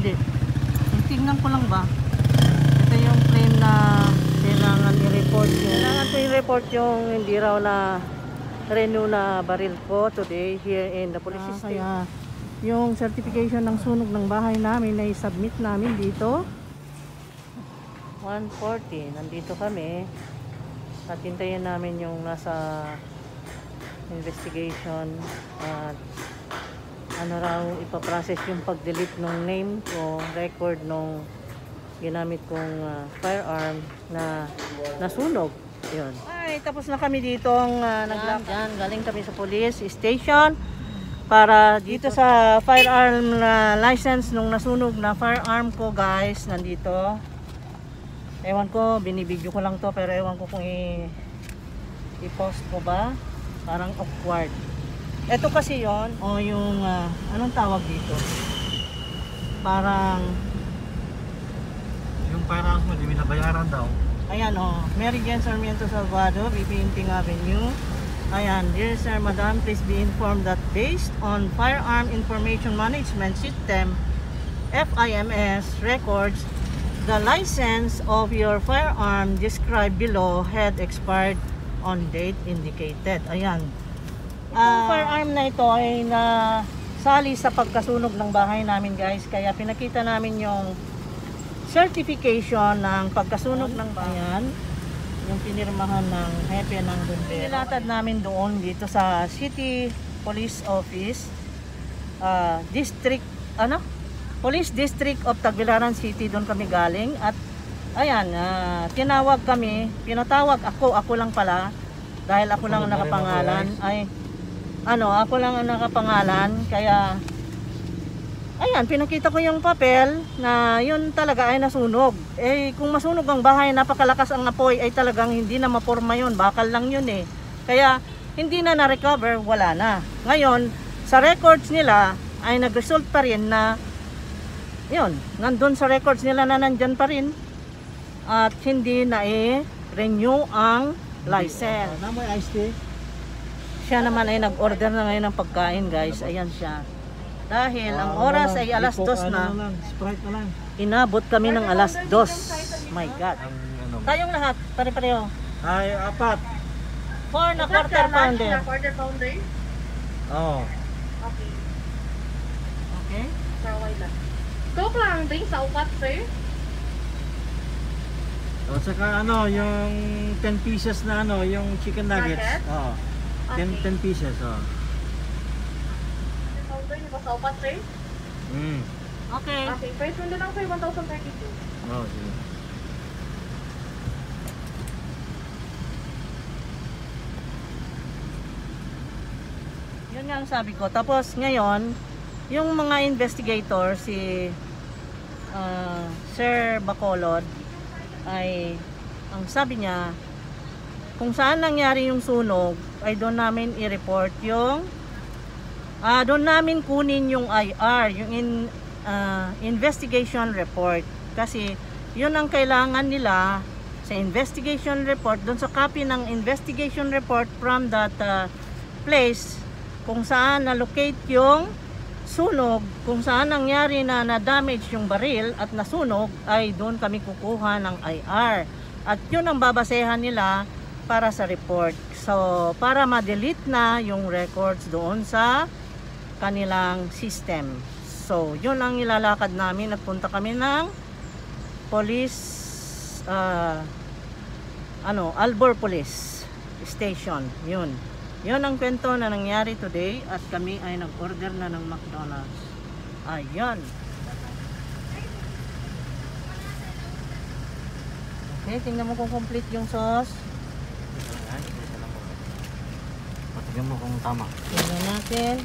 hindi. Tingnan ko lang ba. Ito yung claim na kailangan i-report yung... Kailangan ko i-report yung hindi raw na renew na baril ko today here in the police station. Kaya yung certification ng sunog ng bahay namin na i-submit namin dito. 1:40. Nandito kami. At hintayin namin yung nasa investigation at ano raw ipaprocess yung pag-delete ng name ko, record nung ginamit kong firearm na nasunog. Yun. Ay, tapos na kami dito naglakad. Galing kami sa police station para dito sa firearm license nung nasunog na firearm ko, guys. Nandito. Ewan ko, binibidyo ko lang to, pero ewan ko kung i-post ko ba. Parang awkward. Ito kasi yon o yung anong tawag dito? Parang yung parang mo, di binabayaran daw. ayan Mary Jane Sarmiento Salvador, Bipinting Avenue. Ayan, dear sir, madam, please be informed that based on Firearm Information Management System FIMS records, the license of your firearm described below had expired on date indicated. Ayan. Ang firearm na ito ay nasali sa pagkasunog ng bahay namin, guys. Kaya pinakita namin yung certification ng pagkasunog ng bayan, yung pinirmahan ng hepe ng bumbero. Nilatad namin doon dito sa City Police Office, Police District of Tagbilaran City. Doon kami galing at ayan, tinawag kami, pinatawag ako lang pala dahil ako lang ang nakapangalan. Ako lang ang nakapangalan, kaya ayan, pinakita ko yung papel na yun talaga ay nasunog. Kung masunog ang bahay, napakalakas ang apoy, ay talagang hindi na maporma yun, bakal lang yun Kaya hindi na na-recover, wala na. Ngayon, sa records nila ay nag-result pa rin na yun, nandun sa records nila na nandyan pa rin at hindi na renew ang license. Namoy iced tea. Siya naman ay nag-order na ngayon ng pagkain, guys. Ayan siya. Dahil ang oras ay alas 2 na. Sprite na lang. Inabot kami ng alas 2. My God. Tayong lahat, pare-pareho. Ay, 4. 4 na quarter pounder. Quarter pounder? Oo. Okay. Okay. Kaway lang. Coke lang din sa upat, sir. O saka yung 10 pieces na yung chicken nuggets. Nuggets? Oo. Okay. 10 pieces, Powder niyo ba sa upat, sir? Okay. Okay, price mo na lang, sir, 1,032. Oo, sige. Yun nga ang sabi ko. Tapos ngayon, yung mga investigator, si Sir Bacolod, ay ang sabi niya, kung saan nangyari yung sunog, ay doon namin i-report yung doon namin kunin yung IR, yung investigation report. Kasi yun ang kailangan nila sa investigation report, doon sa copy ng investigation report from that place kung saan na-locate yung sunog, kung saan nangyari na na-damage yung baril at nasunog, ay doon kami kukuha ng IR. At yun ang babasehan nila para sa report. So, para ma-delete na yung records doon sa kanilang system. So, yun ang ilalakad namin at punta kami ng police, Albor Police Station. Yun. Yun ang kwento na nangyari today at kami ay nag-order na ng McDonald's. Ayan. Okay, tingnan mo kung complete yung sauce. Patigyan mo kung tama. Tingnan natin.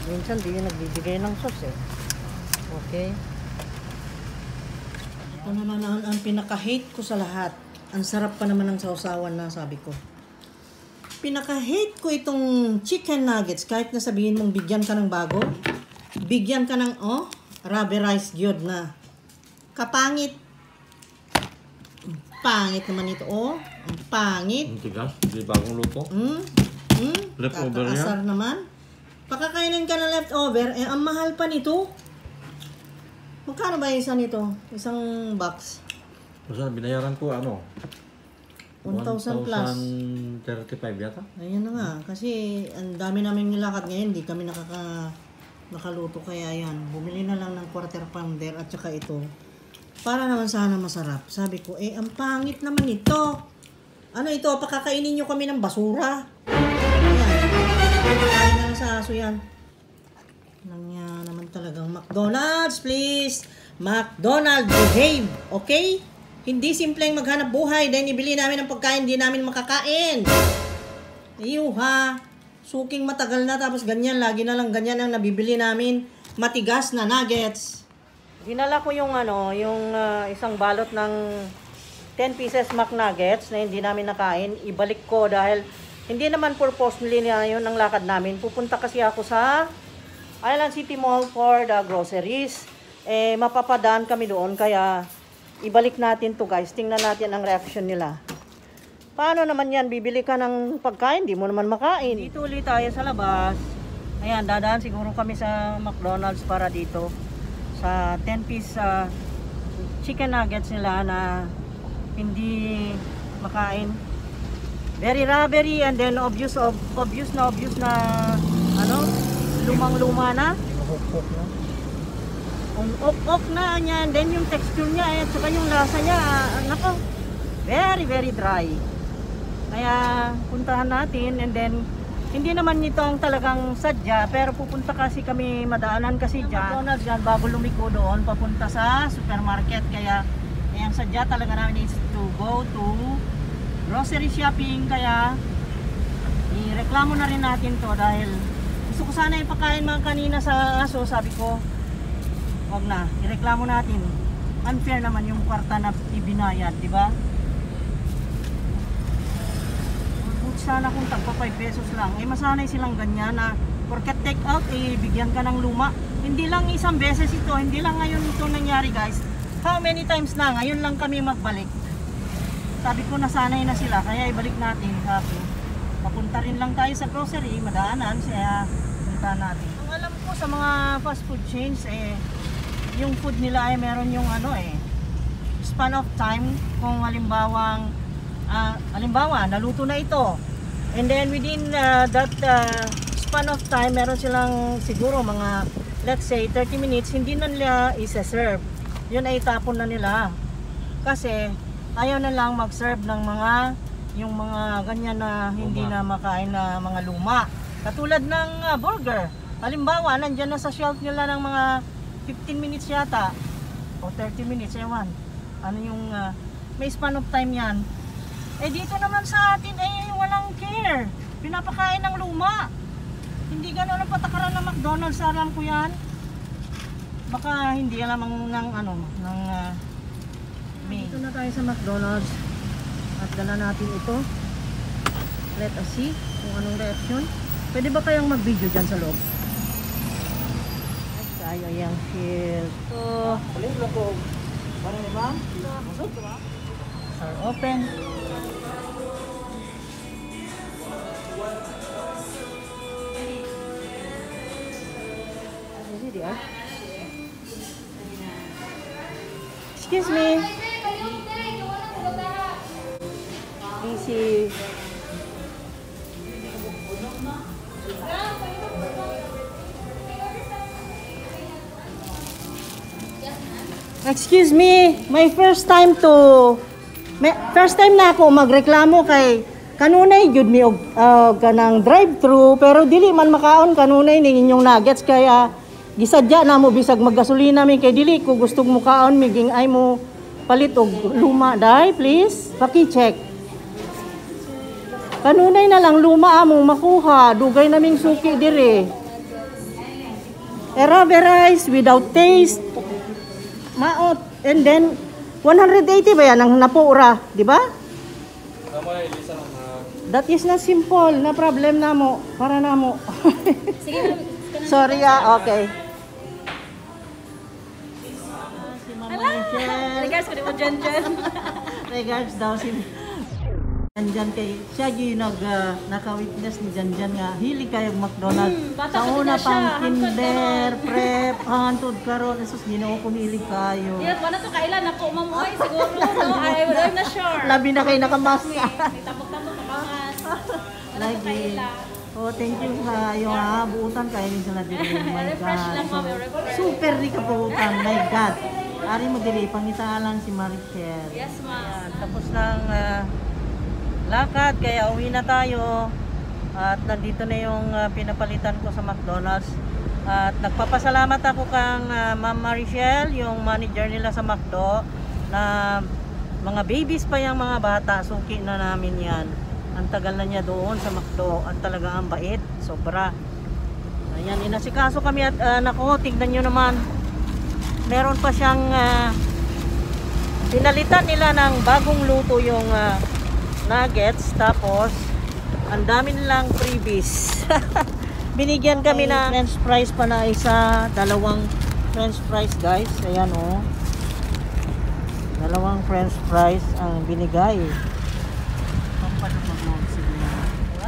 Minsan di nagbibigay ng sauce Okay. Ito naman ang pinaka-hate ko sa lahat. Ang sarap pa naman ng sausawan na, sabi ko. Pinaka-hate ko itong chicken nuggets. Kahit na sabihin mong bigyan ka ng bago, bigyan ka ng, rubberized gyud na. Kapangit. Pangit naman ito, Ang pangit. Ang tigas, di bagong luto. Leftover niya. Kakaasar naman. Pakakainin ka ng leftover, eh ang mahal pa nito. Magkano ba yung isa nito? Isang box? Basta binayaran ko 1,000 plus. 1,035 yata. Ayan na nga, kasi ang dami namin nilakad ngayon, hindi kami nakaluto kaya yan. Bumili na lang ng quarter pounder at saka ito. Para naman sana masarap. Sabi ko, ang pangit naman ito. Ano ito, pakakainin nyo kami ng basura. Ayan. Kain na lang sa aso yan. Nangya naman talagang McDonald's, please. McDonald's, behave. Okay? Hindi simpleng maghanap buhay dahil ibili namin ng pagkain, hindi namin makakain. Iyo ha. Suking matagal na tapos ganyan. Lagi na lang ganyan ang nabibili namin. Matigas na nuggets. Dinala ko yung isang balot ng 10 pieces McNuggets na hindi namin nakain. Ibalik ko dahil hindi naman purposely na yun ang lakad namin. Pupunta kasi ako sa Island City Mall for the groceries. Mapapadaan kami doon kaya ibalik natin to guys. Tingnan natin ang reaction nila. Paano naman yan? Bibili ka ng pagkain, di mo naman makain. Dito ulit tayo sa labas. Ayan, dadaan siguro kami sa McDonald's para dito. Sa 10-piece chicken nuggets nila na hindi makain. Very rubbery and then obvious na lumang-luma na. Op na niya, and then yung texture niya at saka yung lasa niya, nako, very very dry. Kaya puntahan natin, and then hindi naman nito ang talagang sadya, pero pupunta kasi kami, madaanan kasi dyan McDonald's dyan bago lumiko doon papunta sa supermarket. Kaya ang sadya talaga namin is to go to grocery shopping. Kaya ireklamo na rin natin to dahil gusto ko sana ipakain mga kanina sa aso. Sabi ko wag na, ireklamo natin. Unfair naman yung kwarta na ibinayad, di ba? Sana kung tagpa 5 pesos lang. Masanay silang ganyan na porket take out, bigyan ka ng luma. Hindi lang isang beses ito, hindi lang ngayon ito nangyari guys. How many times na? Ngayon lang kami magbalik. Sabi ko nasanay na sila, kaya ibalik natin. Sabi, papunta rin lang tayo sa grocery, madaanan, kaya punta natin. Ang alam ko sa mga fast food chains, yung food nila ay meron yung span of time. Kung halimbawa naluto na ito, and then within that span of time meron silang siguro mga let's say 30 minutes hindi na nila isa-serve. Yun ay tapon na nila kasi ayaw na lang mag-serve ng yung mga ganyan na hindi na makain na mga luma, katulad ng burger. Halimbawa nandyan na sa shelf nila ng mga 15 minutes yata o 30 minutes, ewan ano yung may span of time yan. Dito naman sa atin walang care, pinapakain ng luma. Hindi gano'n ang patakaran ng McDonald's, alam ko yan. Baka hindi alam ng may. Dito na tayo sa McDonald's at dala natin ito. Let us see kung anong reaction. Pwede ba kayang mag-video dyan sa loob? Tayo yung shield. So, ulit lang po. Parang diba? Are open. Excuse me. Easy. Excuse me, my first time na ako magreklamo kay kanunay jud mi og kanang drive-thru pero dili man makaon kanunay ning inyong nuggets kaya gisadya na mo bisag maggasolina mi kay dili ko gusto mo kaon miging ay mo palit og luma dai please paki-check. Kanunay na lang luma among makuha, dugay naming suki dire. Rubber rice without taste. Maot. And then 180 ba yan ang napura, di ba? That is not simple na problem na mo para na mo. Sige, sorry okay. Si Mama regards ko di mo dyan. Regards daw si Janjan kay siya yung naka-witness ni Janjan nga hilig kayo McDonald's. bata Sa pa una din na siya, pang hangtod kinder, karon. prep, hantod karon. Jesus, Ginoo ko hilig kayo. Yes, wala to kailan ako mamoy siguro. No, I'm not sure. Labi na kayo nakamask. Tamok-tamok kapangas. Wala to Lagi. kailan. Oh, thank you kayo ha. Buutan kayo ni sila diri. My Refresh lang, God. ma'am, refresh. Super di ka buutan. My God. Ari mo diri pangita lang si Marichel. Yes, ma'am. Tapos ng lakad, kaya uwi na tayo. At nandito na yung pinapalitan ko sa McDonald's. At nagpapasalamat ako kang Ma'am Marichel, yung manager nila sa McDo, na mga babies pa yung mga bata, suki na namin yan. Ang tagal na niya doon sa McDo at talaga ang bait, sobra. Ayan, inasikaso kami at nako, tignan nyo naman. Meron pa siyang pinalitan nila ng bagong luto yung nuggets, tapos ang dami nilang freebies. Binigyan kami ng french fries pa na isa, dalawang french fries guys, ayan oh. Dalawang french fries ang binigay.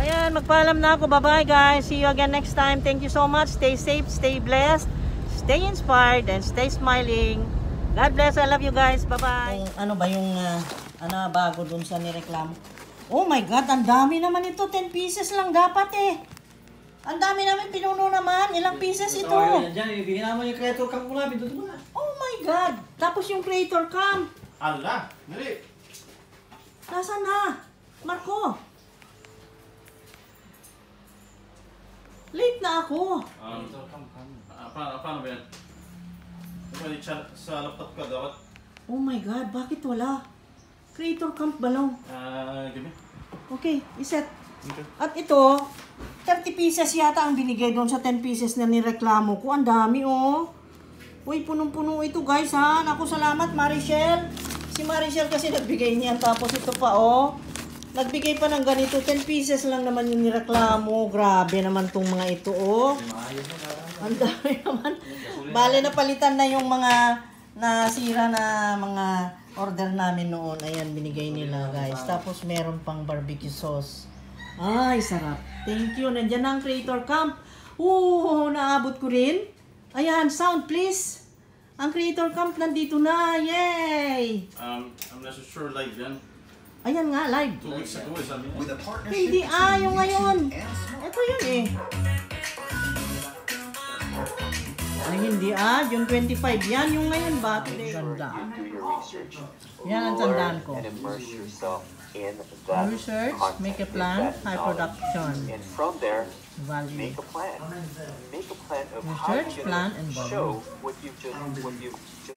Ayan, magpaalam na ako, bye bye guys, see you again next time. Thank you so much, stay safe, stay blessed, stay inspired, and stay smiling. God bless, I love you guys, bye bye. Ano ba yung bago dun sa nireklamo? Oh my God, ang dami naman ito. 10 pieces lang dapat eh. Ang dami namin pinuno naman. Ilang pieces ito? Diyan, ibigyan naman yung creator cam ko namin. Doon mo na. Oh my God. Tapos yung creator cam. Ala, dali. Nasaan na? Marco. Late na ako. Paano ba yan? Pwede sa laptop ka dapat? Oh my God, bakit wala? Creator cam balong. Give me. Okay, iset. Okay. At ito, 30 pieces yata ang binigay doon sa 10 pieces na nireklamo ko. Ang dami oh. Uy, punong-puno ito guys ha. Naku, salamat Marichel. Si Marichel kasi nagbigay niyan. Tapos ito pa oh. Nagbigay pa ng ganito. 10 pieces lang naman yung nireklamo. Grabe naman tong mga ito oh. Ang dami naman. Bale na palitan na yung mga nasira na mga order namin noon. Ayan, binigay nila guys. Tapos meron pang barbecue sauce. Ay, sarap. Thank you. Nandiyan na ang creator camp. Naabot ko rin. Ayan, sound please. Ang creator camp nandito na. Yay! I'm not so sure live yan. Ayan nga, live. 2 weeks ago eh, sabi niya. Hindi, yung ngayon. Ito yun eh. Ay, hindi yung 25. Yan, yung ngayon ba? Ganda. Yan ang tandaan ko. Research, make a plan, high production. And from there, Value. make a plan. Make a plan of how Research, you're plan, going and to value. show what you've just